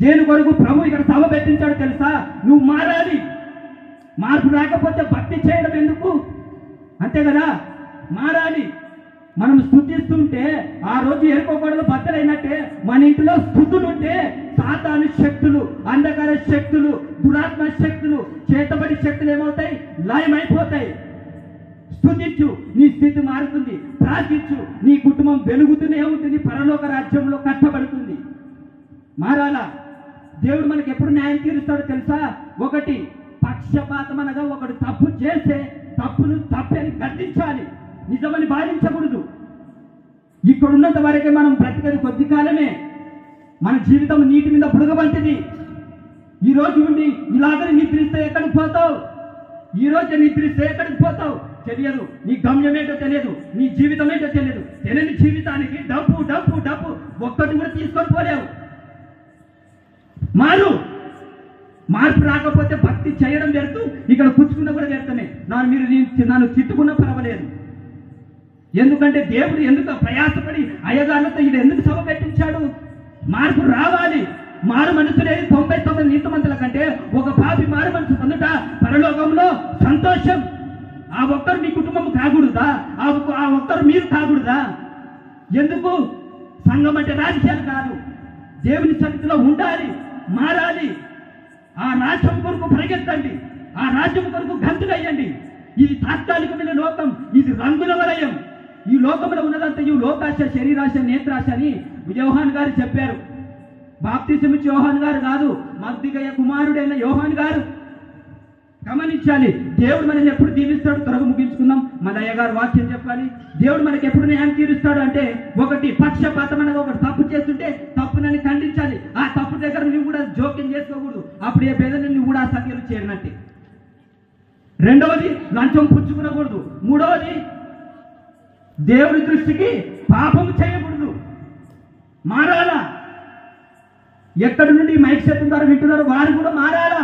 దేని కొరకు ప్రభు ఇక్కడ సభ పెట్టించాడు తెలుసా? నువ్వు మారాలి. మార్పు రాకపోతే భక్తి చేయడం ఎందుకు? అంతే కదా, మారాలి. మనం స్తుతిస్తుంటే ఆ రోజు ఎరుకోకూడదు బద్దలైనట్టే మన ఇంట్లో స్తుతులుంటే సాతాను శక్తులు, అంధకార శక్తులు, దురాత్మ శక్తులు, చేతబడి శక్తులు ఏమవుతాయి? లయమైపోతాయి. స్తుతించు, నీ స్థితి మారుతుంది. ప్రార్థించు, నీ కుటుంబం వెలుగుతూనే ఉంటుంది, పరలోక రాజ్యంలో కట్టబడుతుంది. మారాలా? దేవుడు మనకి ఎప్పుడు న్యాయం తీరుస్తాడో తెలుసా? ఒకటి, పక్షపాతం అనగా ఒకడు తప్పు చేస్తే తప్పును తప్పని గద్దించాలి, నిజమని భావించకూడదు. ఇక్కడున్నంత వరకే మనం బ్రతికేది కొద్ది కాలమే. మన జీవితం నీటి మీద బుడగబంటిది. ఈ రోజు ఉండి ఇలాగనే నిద్రిస్తే ఎక్కడికి పోతావు? ఈ రోజు నిద్రిస్తే ఎక్కడికి పోతావు? తెలియదు. నీ గమ్యం ఏంటో తెలియదు, నీ జీవితం ఏంటో తెలియదు. తెలియని జీవితానికి డబ్బు డబ్బు డబ్బు ఒక్కటి కూడా తీసుకొని పోలేవు. మార్పు రాకపోతే భక్తి చేయడం వ్యర్థం, ఇక్కడ పుచ్చుకున్న కూడా వ్యర్థమే. నన్ను తిట్టుకున్నా పర్వాలేదు. ఎందుకంటే దేవుడు ఎందుకు ప్రయాసపడి అయ్యగారులతో ఇది ఎందుకు సభ పెట్టించాడు? మార్పు రావాలి. మారు మనసు లేదు 99 నీతిమంతుల కంటే ఒక పాపి మారు మనసు పొందుట పరలోకంలో సంతోషం. ఆ ఒక్కరు మీ కుటుంబం కాకూడదా? ఆ ఒక్కరు మీరు కాకూడదా? ఎందుకు? సంఘం అంటే రాజకీయాలు కాదు, దేవుని సన్నిధిలో ఉండాలి, మారాలి. ఆ రాజ్యం కొరకు పరిగెత్తండి, ఆ రాజ్యం కొరకు గంతులయ్యండి. ఇది తాత్కాలికమైన లోకం, ఇది రంగుల వలయం. ఈ లోకంలో ఉన్నదంతా ఈ లోకాశ, శరీరాశ, నేత్రాశ అని యోహాన్ గారు చెప్పారు. బాప్తిసం ఇచ్చి యోహాన్ గారు కాదు, మగ్దిగయ్య కుమారుడైన యోహాన్ గారు. గమనించాలి, దేవుడు మనల్ని ఎప్పుడు దీవిస్తాడు? త్వరగా ముగించుకుందాం. మన అయ్యగారు వాక్యం చెప్పాలి. దేవుడు మనకి ఎప్పుడు న్యాయం తీరుస్తాడు అంటే, ఒకటి, పక్షపాతం అనేది ఒకటి తప్పు చేస్తుంటే తప్పునని ఖండించాలి. ఆ తప్పు దగ్గర నువ్వు కూడా జోక్యం చేసుకోకూడదు. అప్పుడు ఏ బెదని నువ్వు కూడా ఆ సంఖ్యలో చేరినట్టే. రెండవది, లంచం పుచ్చుకునకూడదు. మూడవది, దేవుడి దృష్టికి పాపం చేయకూడదు. మారాలా? ఎక్కడి నుండి మైక్ సెట్ ద్వారా వింటున్నారు వారు కూడా మారాలా?